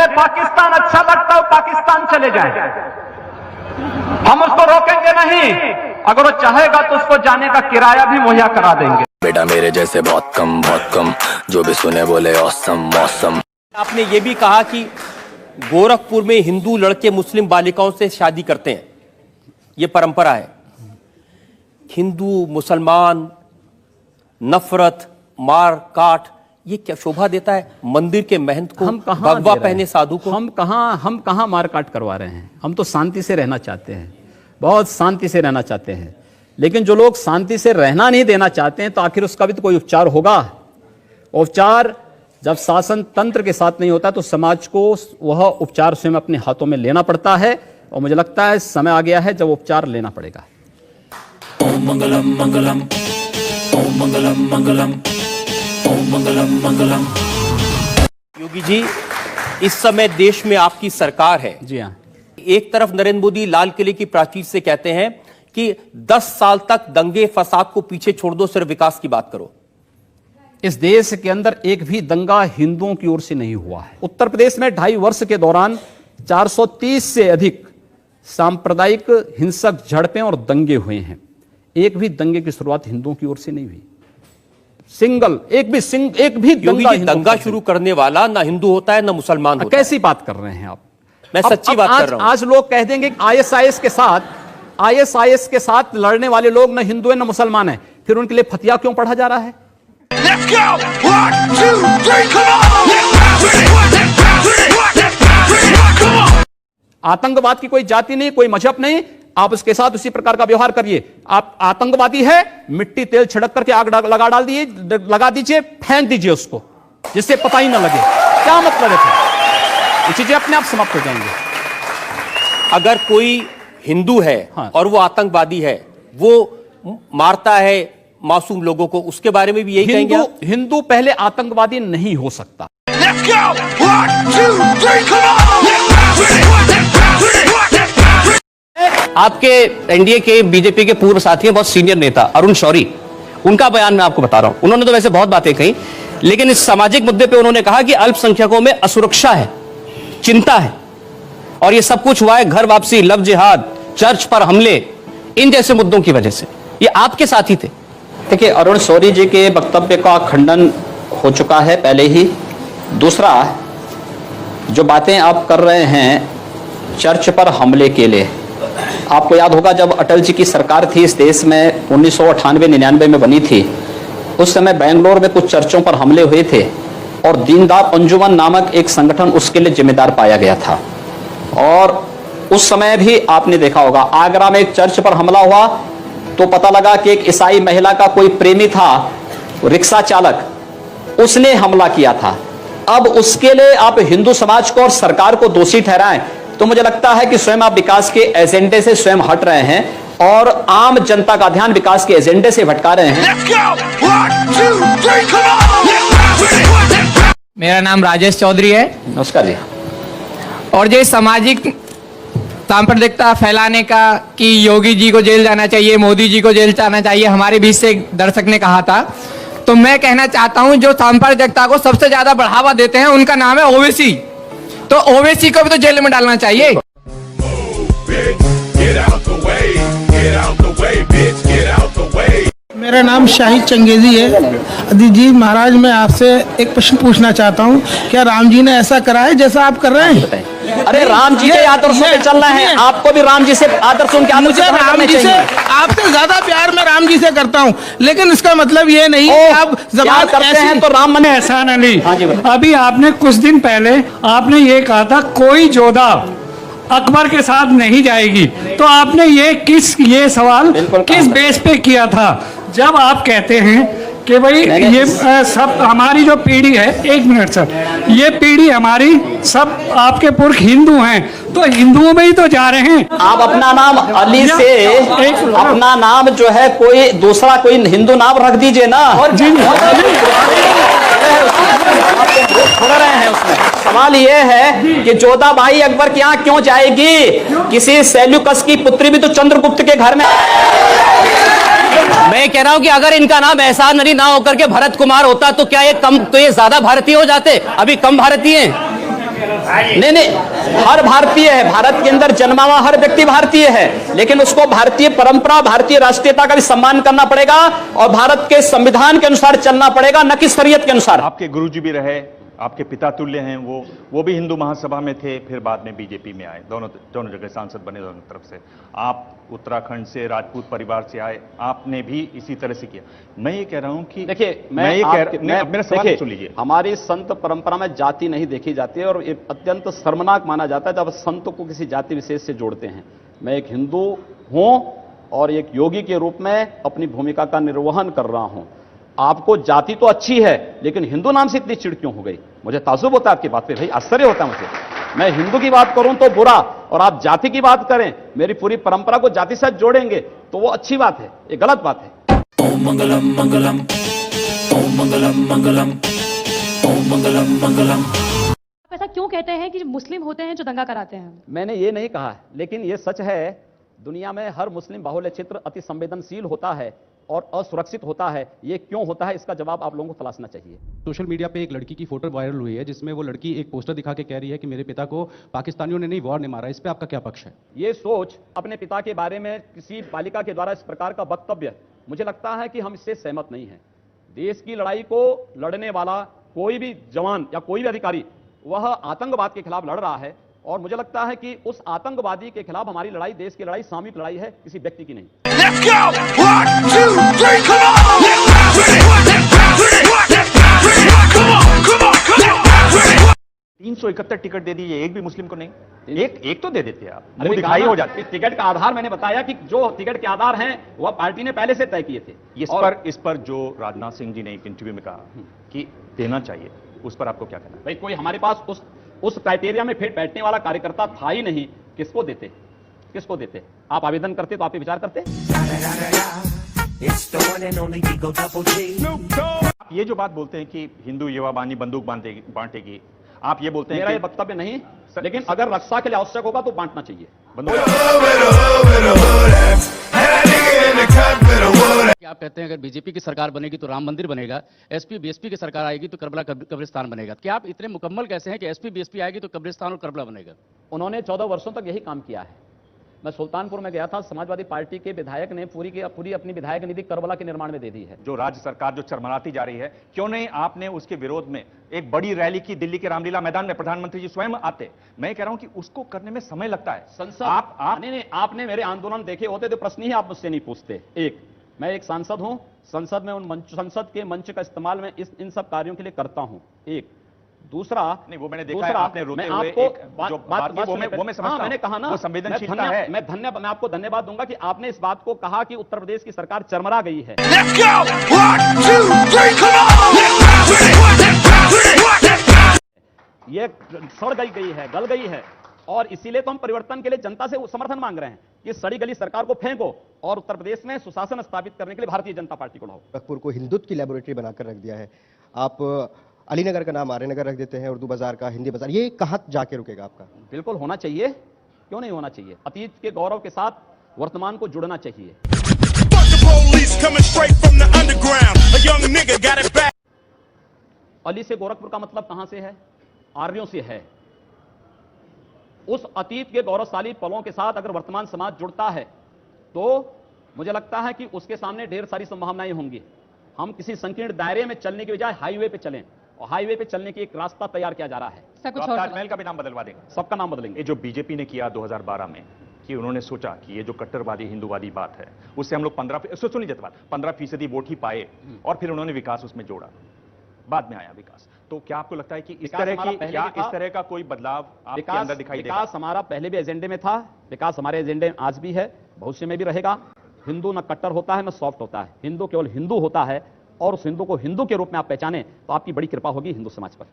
जिन्हें पाकिस्तान अच्छा लगता है पाकिस्तान चले जाए, हम उसको रोकेंगे नहीं। अगर वो चाहेगा तो उसको जाने का किराया भी मुहैया करा देंगे। बेटा मेरे जैसे बहुत कम जो भी सुने बोले औसम मौसम। आपने ये भी कहा कि गोरखपुर में हिंदू लड़के मुस्लिम बालिकाओं से शादी करते हैं, ये परंपरा है। हिंदू मुसलमान नफरत मार काट ये क्या शोभा देता है मंदिर के महंत को, भगवा पहने साधु को? हम कहां मार काट करवा रहे हैं? हम तो शांति से रहना चाहते हैं, बहुत शांति से रहना चाहते हैं। लेकिन जो लोग शांति से रहना नहीं देना चाहते हैं तो आखिर उसका भी तो कोई उपचार होगा। उपचार जब शासन तंत्र के साथ नहीं होता तो समाज को वह उपचार स्वयं अपने हाथों में लेना पड़ता है, और मुझे लगता है समय आ गया है जब उपचार लेना पड़ेगा। ओम मंगलम मंगलम, ओम मंगलम मंगलम, ओम मंगलम मंगलम। योगी जी, इस समय देश में आपकी सरकार है। जी हाँ। एक तरफ नरेंद्र मोदी लाल किले की प्राचीर से कहते हैं कि 10 साल तक दंगे फसाद को पीछे छोड़ दो, सिर्फ विकास की बात करो। इस देश के अंदर एक भी दंगा हिंदुओं की ओर से नहीं हुआ है। उत्तर प्रदेश में 2.5 वर्ष के दौरान 430 से अधिक सांप्रदायिक हिंसक झड़पें और दंगे हुए हैं। एक भी दंगे की शुरुआत हिंदुओं की ओर से नहीं हुई। एक भी दंगा शुरू करने वाला ना हिंदू होता है ना मुसलमान होता है। कैसी बात कर रहे हैं आप? मैं सच्ची बात कर रहा हूं। आज लोग कह देंगे आईएसआईएस के साथ लड़ने वाले लोग ना हिंदू है ना मुसलमान है, फिर उनके लिए फतिया क्यों पढ़ा जा रहा है? Let's go! 1, 2, 3, come on! आतंकवाद की कोई जाति नहीं, कोई मजहब नहीं, आप उसके साथ उसी प्रकार का व्यवहार करिए। आप आतंकवादी है, मिट्टी तेल छिड़क करके आग लगा दीजिए, फेंक दीजिए उसको, जिससे पता ही ना लगे। क्या मतलब है? ये चीजें अपने आप समाप्त हो जाएंगे। अगर कोई हिंदू है और वो आतंकवादी है, वो मारता है मासूम लोगों को, उसके बारे में भी यही कहेंगे आप? हिंदू पहले आतंकवादी नहीं हो सकता। Let's go! 1, 2, 3, come on! आपके एनडीए के बीजेपी के पूर्व साथी हैं, बहुत सीनियर नेता अरुण शौरी, उनका बयान मैं आपको बता रहा हूं। उन्होंने तो वैसे बहुत बातें कही, लेकिन इस सामाजिक मुद्दे पे उन्होंने कहा कि अल्पसंख्यकों में असुरक्षा है, चिंता है, और ये सब कुछ हुआ है घर वापसी, लव जिहाद, चर्च पर हमले, इन जैसे मुद्दों की वजह से। ये आपके साथी थे। देखिए, अरुण शौरी जी के वक्तव्य का खंडन हो चुका है पहले ही। दूसरा, जो बातें आप कर रहे हैं चर्च पर हमले के लिए, आपको याद होगा जब अटल जी की सरकार थी इस देश में 1998-99 में बनी थी, उस समय बेंगलोर में कुछ चर्चों पर हमले हुए थे और दीनदयाल अंजुमन नामक एक संगठन उसके लिए जिम्मेदार पाया गया था। और उस समय भी आपने देखा होगा आगरा में एक चर्च पर हमला हुआ तो पता लगा कि एक ईसाई महिला का कोई प्रेमी था, रिक्शा चालक, उसने हमला किया था। अब उसके लिए आप हिंदू समाज को और सरकार को दोषी ठहराएं तो मुझे लगता है कि स्वयं आप विकास के एजेंडे से स्वयं हट रहे हैं और आम जनता का ध्यान विकास के एजेंडे से भटका रहे हैं। Let's go! 1, 2, 3, come on! मेरा नाम राजेश चौधरी है। नमस्कार जी। और जो सामाजिक सांप्रदायिकता फैलाने का कि योगी जी को जेल जाना चाहिए, मोदी जी को जेल जाना चाहिए, हमारे बीच से एक दर्शक ने कहा था, तो मैं कहना चाहता हूं जो सांप्रदायिकता को सबसे ज्यादा बढ़ावा देते हैं उनका नाम है ओवैसी। तो ओवैसी को भी तो जेल में डालना चाहिए। मेरा नाम शाहिद चंगेजी है। अदी जी महाराज, मैं आपसे एक प्रश्न पूछना चाहता हूँ, क्या राम जी ने ऐसा करा है जैसा आप कर रहे हैं? अरे राम जी के आदर्शों पे चलना है, आपको भी राम जी से आदर्शों के मुझे राम जी से आपसे ज्यादा प्यार मैं राम जी से करता हूँ, लेकिन इसका मतलब ये नहीं कि आप जबान करते हैं तो राम मने एहसान अली। अभी आपने कुछ दिन पहले आपने ये कहा था कोई जोधा अकबर के साथ नहीं जाएगी, तो आपने ये सवाल किस बेस पे किया था? जब आप कहते हैं कि भाई ये सब हमारी जो पीढ़ी है, एक मिनट सर, ये पीढ़ी हमारी सब आपके पुरख हिंदू हैं, तो हिंदुओं में ही तो जा रहे हैं। आप अपना नाम अली से अपना नाम जो है कोई दूसरा कोई हिंदू नाम रख दीजिए ना। छोड़ रहे हैं उसमें। सवाल ये है कि जोधा भाई अकबर के यहाँ क्यों जाएगी? किसी सेल्यूकस की पुत्री भी तो चंद्रगुप्त के घर में। मैं कह रहा हूं कि अगर इनका नाम एहसान अली ना होकर के भरत कुमार होता तो क्या ये ज्यादा भारतीय हो जाते? अभी कम भारतीय हैं। नहीं नहीं, हर भारतीय है, भारत के अंदर जन्मा हुआ हर व्यक्ति भारतीय है, लेकिन उसको भारतीय परंपरा, भारतीय राष्ट्रीयता का भी सम्मान करना पड़ेगा और भारत के संविधान के अनुसार चलना पड़ेगा, न कि शरीयत के अनुसार। आपके गुरुजी भी रहे, आपके पिता तुल्य हैं, वो भी हिंदू महासभा में थे, फिर बाद में बीजेपी में आए, दोनों जगह सांसद बने दोनों तरफ से। आप उत्तराखंड से राजपूत परिवार से आए, आपने भी इसी तरह से किया। मैं ये कह रहा हूं कि देखिए, मेरा सवाल सुन लीजिए। हमारी संत परंपरा में जाति नहीं देखी जाती है और ये अत्यंत शर्मनाक माना जाता है जब संत को किसी जाति विशेष से जोड़ते हैं। मैं एक हिंदू हूं और एक योगी के रूप में अपनी भूमिका का निर्वहन कर रहा हूं। आपको जाति तो अच्छी है, लेकिन हिंदू नाम से इतनी चिढ़ क्यों हो गई? मुझे ताज्जुब होता है आपकी बात पे, भाई आश्चर्य होता है मुझे। मैं हिंदू की बात करूं तो बुरा, और आप जाति की बात करें, मेरी पूरी परंपरा को जाति से जोड़ेंगे तो वो अच्छी बात है, ये गलत बात है। ओम मंगलम मंगलम, ओम मंगलम मंगलम, ओम मंगलम मंगलम। ऐसा क्यों कहते हैं कि मुस्लिम होते हैं जो दंगा कराते हैं? मैंने ये नहीं कहा, लेकिन ये सच है, दुनिया में हर मुस्लिम बाहुल्य क्षेत्र अति संवेदनशील होता है और असुरक्षित होता है। ये क्यों होता है, इसका जवाब आप लोगों को तलाशना चाहिए। सोशल मीडिया पे एक लड़की की फोटो वायरल हुई है जिसमें वो लड़की एक पोस्टर दिखा के कह रही है कि मेरे पिता को पाकिस्तानियों ने नहीं, वॉर ने मारा। इस पे आपका क्या पक्ष है? ये सोच अपने पिता के बारे में किसी बालिका के द्वारा इस प्रकार का वक्तव्य, मुझे लगता है कि हम इससे सहमत नहीं हैं। देश की लड़ाई को लड़ने वाला कोई भी जवान या कोई भी अधिकारी वह आतंकवाद के खिलाफ लड़ रहा है, और मुझे लगता है कि उस आतंकवादी के खिलाफ हमारी लड़ाई देश की लड़ाई सामूहिक लड़ाई है, किसी व्यक्ति की नहीं। Let's go! 1, 2, 3, come on! Let's bounce with it! Let's bounce with it! Let's bounce with it! Come on! Come on! Let's bounce with it! 371 ticket दे दीजिए, एक भी मुस्लिम को नहीं। एक तो दे देते आप, अरे मुंह दिखाई हो जाती। टिकट का आधार मैंने बताया कि जो टिकट के आधार हैं वह पार्टी ने पहले से तय किए थे। इस पर जो राजनाथ सिंह जी ने एक इंटरव्यू में कहा कि देना चाहिए, उस पर आपको क्या कहना है? भाई कोई हमारे पास उस क्राइटेरिया में फिट बैठने वाला कार्यकर्ता था ही नहीं, किसको देते? आप आवेदन करते तो आप विचार करते। आप ये जो बात बोलते हैं कि हिंदू युवा बानी बंदूक बांटेगी, आप ये बोलते हैं मेरा ये वक्तव्य नहीं, लेकिन अगर रक्षा के लिए आवश्यक होगा तो बांटना चाहिए। आप कहते हैं अगर बीजेपी की सरकार बनेगी तो राम मंदिर बनेगा, एसपी बीएसपी की सरकार आएगी तो करबला कब्रिस्तान बनेगा। क्या आप इतने मुकम्मल कैसे हैं कि एसपी बीएसपी आएगी तो कब्रिस्तान और करबला बनेगा? उन्होंने 14 वर्षों तक यही काम किया है। मैं सुल्तानपुर में गया था, समाजवादी पार्टी के विधायक ने पूरी अपनी विधायक निधि करबला के निर्माण में दे दी है। जो राज्य सरकार जो चरमराती जा रही है, क्यों नहीं आपने उसके विरोध में एक बड़ी रैली की दिल्ली के रामलीला मैदान में? प्रधानमंत्री जी स्वयं आते। मैं कह रहा हूं कि उसको करने में समय लगता है। संसद नहीं, आपने मेरे आंदोलन देखे होते तो प्रश्न ही आप मुझसे नहीं पूछते। एक, मैं एक सांसद हूं, संसद में संसद के मंच का इस्तेमाल मैं इन सब कार्यों के लिए करता हूं। एक, दूसरा नहीं, वो मैंने देखा है, आपने रोते हुए वो मैं समझता हूं, मैंने कहा ना, वो संवेदनशीलता है। मैं आपको धन्यवाद दूंगा कि आपने इस बात को कहा कि उत्तर प्रदेश की सरकार चरमरा गई है। Let's go! 1, 2, 3, come on! Let's bounce with it! Let's bounce with it! Let's bounce! ये सड़ गई है, गल गई है, और इसीलिए तो हम परिवर्तन के लिए जनता से समर्थन मांग रहे हैं कि सड़ी गली सरकार को फेंको और उत्तर प्रदेश में सुशासन स्थापित करने के लिए भारतीय जनता पार्टी को लाओ। गोरखपुर को हिंदुत्व की लेबोरेटरी बनाकर रख दिया है। आप अलीनगर का नाम आर्यनगर रख देते हैं, उर्दू बाजार का हिंदी बाजार, ये कहां जाके रुकेगा आपका? बिल्कुल होना चाहिए, क्यों नहीं होना चाहिए? अतीत के गौरव के साथ वर्तमान को जुड़ना चाहिए। अली से गोरखपुर का मतलब कहां से है? आर्यों से है। उस अतीत के गौरवशाली पलों के साथ अगर वर्तमान समाज जुड़ता है तो मुझे लगता है कि उसके सामने ढेर सारी संभावनाएं होंगी। हम किसी संकीर्ण दायरे में चलने के बजाय हाईवे पे चलें, और हाईवे पे चलने की एक रास्ता तैयार किया जा रहा है। तो ताजमहल का भी नाम बदलवा देंगे, सबका नाम बदलेंगे। ये जो बीजेपी ने किया 2012 में कि उन्होंने सोचा कि ये जो कट्टरवादी हिंदूवादी बात है उससे हम लोग 15% वोट ही पाए, और फिर उन्होंने विकास उसमें जोड़ा, बाद में आया विकास। तो क्या आपको लगता है कि इस तरह का कोई बदलाव आपके अंदर दिखाई देगा? विकास हमारा पहले भी एजेंडे में था, विकास हमारे एजेंडे में आज भी है, भविष्य में भी रहेगा। हिंदू न कट्टर होता है न सॉफ्ट होता है, हिंदू केवल हिंदू होता है, और उस हिंदू को हिंदू के रूप में आप पहचाने तो आपकी बड़ी कृपा होगी हिंदू समाज पर।